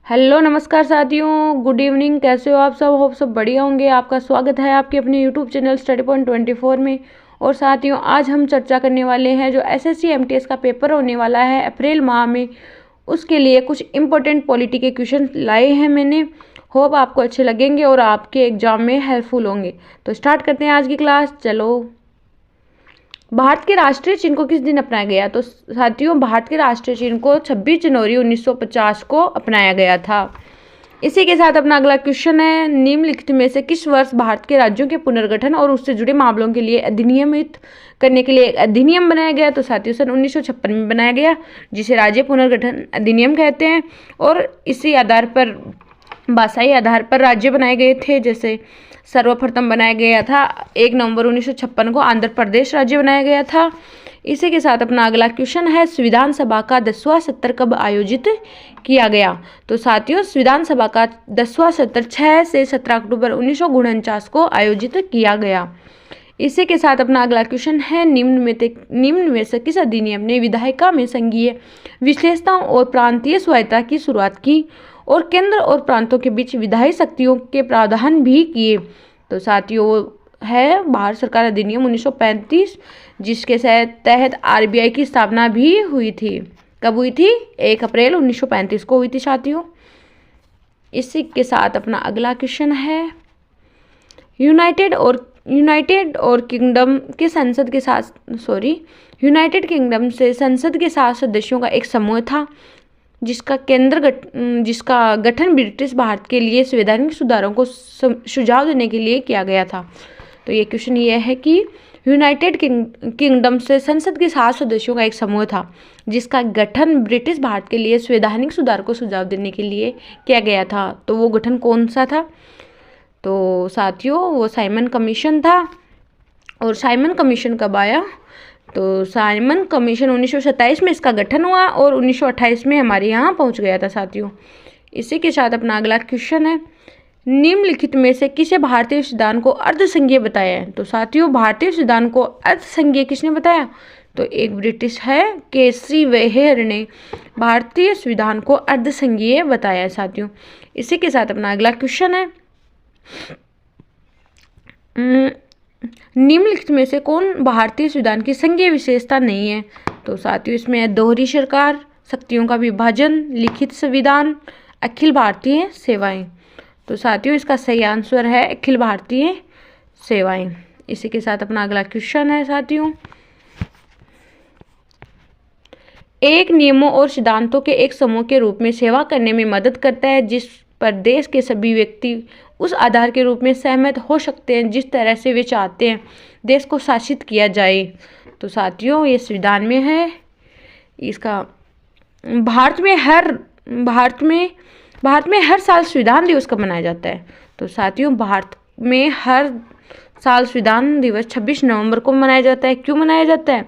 Hello नमस्कार साथियों, good evening. कैसे हो आप सब? होप सब बढ़िया होंगे। आपका स्वागत है आपके अपने यूट्यूब चैनल स्टडी पॉइंट 24 में। और साथियों, आज हम चर्चा करने वाले हैं जो एसएससी एमटीएस का पेपर होने वाला है अप्रैल माह में, उसके लिए कुछ इंपॉर्टेंट पॉलिटी के क्वेश्चन लाए हैं मैंने। होप आपको अच्छे लगेंगे और आपके एग्जाम में हेल्पफुल होंगे। तो स्टार्ट करते हैं आज की क्लास। चलो, भारत के राष्ट्रीय चिन्ह को किस दिन अपनाया गया? तो साथियों, भारत के राष्ट्रीय चिन्ह को 26 जनवरी 1950 को अपनाया गया था। इसी के साथ अपना अगला क्वेश्चन है, निम्नलिखित में से किस वर्ष भारत के राज्यों के पुनर्गठन और उससे जुड़े मामलों के लिए अधिनियमित करने के लिए एक अधिनियम बनाया गया? तो साथियों, सन 1956 में बनाया गया, जिसे राज्य पुनर्गठन अधिनियम कहते हैं। और इसी आधार पर, भाषाई आधार पर राज्य बनाए गए थे। जैसे सर्वप्रथम बनाया गया था 1 नवंबर 1956 को आंध्र प्रदेश राज्य बनाया गया था। इसी के साथ अपना अगला क्वेश्चन है, संविधान सभा का 10वां सत्र कब आयोजित किया गया? तो साथियों, संविधान सभा का 10वां सत्र 6 से 17 अक्टूबर 1949 को आयोजित किया गया। इसी के साथ अपना अगला क्वेश्चन है, निम्न में से किस अधिनियम ने विधायिका में संघीय विशेषताओं और प्रांतीय स्वायत्तता की शुरुआत की और केंद्र और प्रांतों के बीच विधायी शक्तियों के प्रावधान भी किए? तो साथियों, वो है भारत सरकार अधिनियम 1935, जिसके तहत आरबीआई की स्थापना भी हुई थी। कब हुई थी? 1 अप्रैल 1935 को हुई थी साथियों। इसी के साथ अपना अगला क्वेश्चन है, यूनाइटेड किंगडम से संसद के 7 सदस्यों का एक समूह था, जिसका गठन ब्रिटिश भारत के लिए संवैधानिक सुधारों को सुझाव देने के लिए किया गया था। तो ये क्वेश्चन ये है कि यूनाइटेड किंगडम से संसद के 7 सदस्यों का एक समूह था, जिसका गठन ब्रिटिश भारत के लिए संवैधानिक सुधार को सुझाव देने के लिए किया गया था। तो वो गठन कौन सा था? तो साथियों, वो साइमन कमीशन था। और साइमन कमीशन कब आया? तो साइमन कमीशन 1927 में इसका गठन हुआ और 1928 में हमारे यहाँ पहुँच गया था साथियों। इसी के साथ अपना अगला क्वेश्चन है, निम्नलिखित में से किसे भारतीय संविधान को अर्धसंघीय बताया है? तो साथियों, भारतीय संविधान को अर्धसंघीय किसने बताया? तो एक ब्रिटिश है, केसी वेहेर ने भारतीय संविधान को अर्धसंघीय बताया है साथियों। इसी के साथ अपना अगला क्वेश्चन है, निम्नलिखित में से कौन भारतीय संविधान की संघीय विशेषता नहीं है? तो साथियों, इसमें है दोहरी सरकार, शक्तियों का विभाजन, लिखित संविधान, अखिल भारतीय सेवाएं। तो साथियों, इसका सही आंसर है अखिल भारतीय सेवाएं। इसी के साथ अपना अगला क्वेश्चन है साथियों, एक नियमों और सिद्धांतों के एक समूह के रूप में सेवा करने में मदद करता है, जिस पर देश के सभी व्यक्ति उस आधार के रूप में सहमत हो सकते हैं जिस तरह से वे चाहते हैं देश को शासित किया जाए। तो साथियों, ये संविधान में है। इसका भारत में हर साल संविधान दिवस कब मनाया जाता है? तो साथियों, भारत में हर साल संविधान दिवस 26 नवंबर को मनाया जाता है। क्यों मनाया जाता है?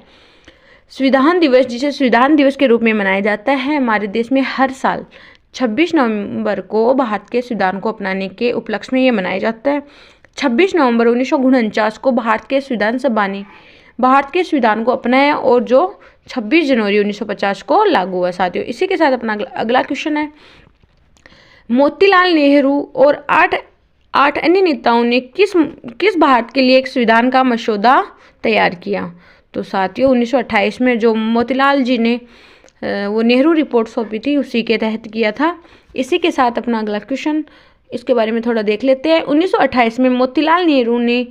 संविधान दिवस, जिसे संविधान दिवस के रूप में मनाया जाता है, हमारे देश में हर साल 26 नवंबर को भारत के संविधान को अपनाने के उपलक्ष्य में ये मनाया जाता है। 26 नवंबर 1949 को भारत के संविधान सभा ने भारत के संविधान को अपनाया और जो 26 जनवरी 1950 को लागू हुआ साथियों। इसी के साथ अपना अगला क्वेश्चन है, मोतीलाल नेहरू और आठ अन्य नेताओं ने किस भारत के लिए एक संविधान का मसौदा तैयार किया? तो साथियों, 1928 में जो मोतीलाल जी ने वो नेहरू रिपोर्ट सौंपी थी, उसी के तहत किया था। इसी के साथ अपना अगला क्वेश्चन, इसके बारे में थोड़ा देख लेते हैं। 1928 में मोतीलाल नेहरू ने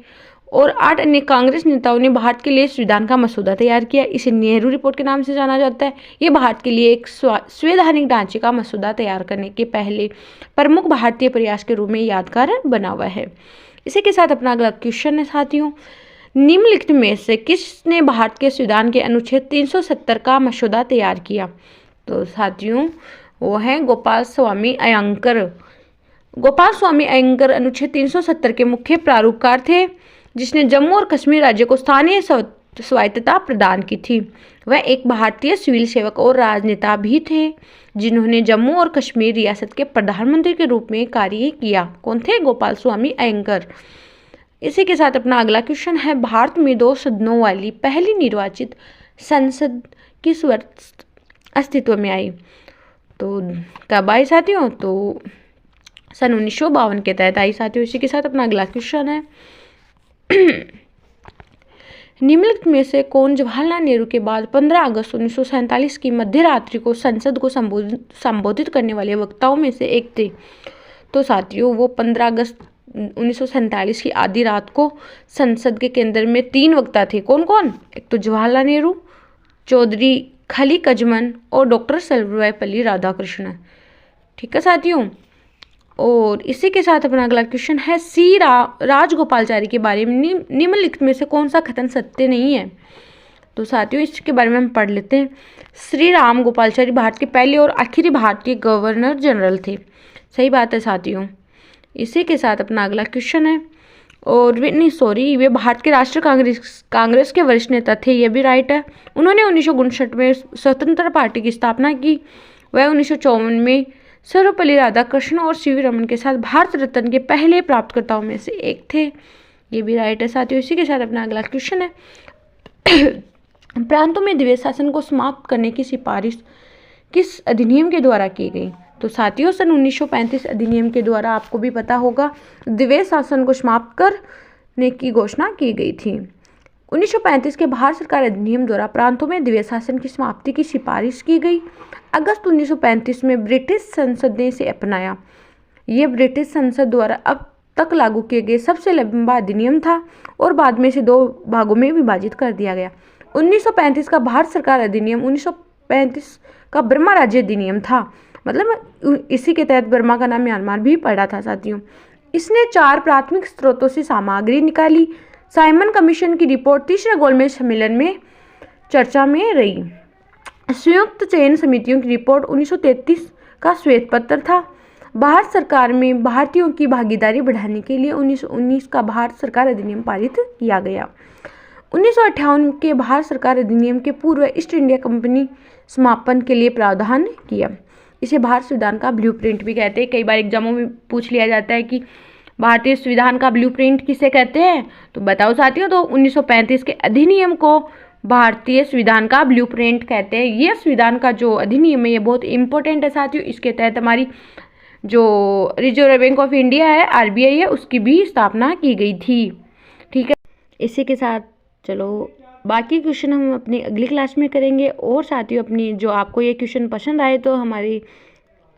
और 8 अन्य कांग्रेस नेताओं ने भारत के लिए संविधान का मसौदा तैयार किया। इसे नेहरू रिपोर्ट के नाम से जाना जाता है। ये भारत के लिए एक संवैधानिक ढांचे का मसौदा तैयार करने के पहले प्रमुख भारतीय प्रयास के रूप में यादगार बना हुआ है। इसी के साथ अपना अगला क्वेश्चन है साथियों, निम्नलिखित में से किसने भारत के संविधान के अनुच्छेद 370 का मसौदा तैयार किया? तो साथियों, वो है गोपाल स्वामी अयंगर। गोपाल स्वामी अयंगर अनुच्छेद 370 के मुख्य प्रारूपकार थे, जिसने जम्मू और कश्मीर राज्य को स्थानीय स्वायत्तता प्रदान की थी। वह एक भारतीय सिविल सेवक और राजनेता भी थे, जिन्होंने जम्मू और कश्मीर रियासत के प्रधानमंत्री के रूप में कार्य किया। कौन थे? गोपाल स्वामी अयंगर। इसी के साथ अपना अगला क्वेश्चन है, भारत में 2 सदनों वाली पहली निर्वाचित संसद किस वर्ष अस्तित्व में आई? तो कब आई साथियों? तो सन 1952 के तहत आई साथियों। इसी के साथ अपना अगला क्वेश्चन है निम्नलिखित में से कौन जवाहरलाल नेहरू के बाद 15 अगस्त 1947 की मध्य रात्रि को संसद को संबोधित करने वाले वक्ताओं में से एक थे? तो साथियों वो 15 अगस्त 1947 की आधी रात को संसद के केंद्र में 3 वक्ता थे। कौन कौन? एक तो जवाहरलाल नेहरू, चौधरी खलीक अजमन और डॉक्टर सर्वपल्ली राधाकृष्णन। ठीक है साथियों। और इसी के साथ अपना अगला क्वेश्चन है राजगोपालाचारी के बारे में निम्नलिखित में से कौन सा कथन सत्य नहीं है? तो साथियों इसके बारे में हम पढ़ लेते हैं। श्री राम गोपालाचारी भारत के पहले और आखिरी भारतीय गवर्नर जनरल थे। सही बात है साथियों। इसी के साथ अपना अगला क्वेश्चन है और वे भारत के राष्ट्रीय कांग्रेस के वरिष्ठ नेता थे। ये भी राइट है। उन्होंने 1959 में स्वतंत्र पार्टी की स्थापना की। वह 1954 में सर्वपल्ली राधाकृष्णन और सीवी रमन के साथ भारत रत्न के पहले प्राप्तकर्ताओं में से एक थे। ये भी राइट है साथियों। इसी के साथ अपना अगला क्वेश्चन है प्रांतों में द्विवेद शासन को समाप्त करने की सिफारिश किस अधिनियम के द्वारा की गई? तो साथियों सन 1935 अधिनियम के द्वारा आपको भी पता होगा द्विवेद शासन को समाप्त करने की घोषणा की गई थी। 1935 के भारत सरकार अधिनियम द्वारा प्रांतों में द्विवेद शासन की समाप्ति की सिफारिश की गई। अगस्त 1935 में ब्रिटिश संसद ने इसे अपनाया। यह ब्रिटिश संसद द्वारा अब तक लागू किए गए सबसे लंबा अधिनियम था और बाद में इसे 2 भागों में विभाजित कर दिया गया। 1935 का भारत सरकार अधिनियम 1935 का बर्मा राज्य अधिनियम था। मतलब इसी के तहत बर्मा का नाम म्यांमार भी पड़ा था साथियों। इसने 4 प्राथमिक स्रोतों से सामग्री निकाली। साइमन कमीशन की रिपोर्ट तीसरे गोलमेज सम्मेलन में चर्चा में रही। संयुक्त चयन समितियों की रिपोर्ट 1933 का श्वेत पत्र था। भारत सरकार में भारतीयों की भागीदारी बढ़ाने के लिए 1919 का भारत सरकार अधिनियम पारित किया गया। 1958 के भारत सरकार अधिनियम के पूर्व ईस्ट इंडिया कंपनी समापन के लिए प्रावधान किया। इसे भारत संविधान का ब्लूप्रिंट भी कहते हैं। कई बार एग्जामों में पूछ लिया जाता है कि भारतीय संविधान का ब्लूप्रिंट किसे कहते हैं? तो बताओ साथियों। तो 1935 के अधिनियम को भारतीय संविधान का ब्लूप्रिंट कहते हैं। ये संविधान का जो अधिनियम है ये बहुत इंपॉर्टेंट है साथियों। इसके तहत हमारी जो रिजर्व बैंक ऑफ इंडिया है RBI है उसकी भी स्थापना की गई थी। ठीक है। इसी के साथ चलो बाकी क्वेश्चन हम अपनी अगली क्लास में करेंगे। और साथियों अपनी जो आपको ये क्वेश्चन पसंद आए तो हमारी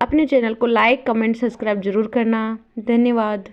अपने चैनल को लाइक कमेंट सब्सक्राइब जरूर करना। धन्यवाद।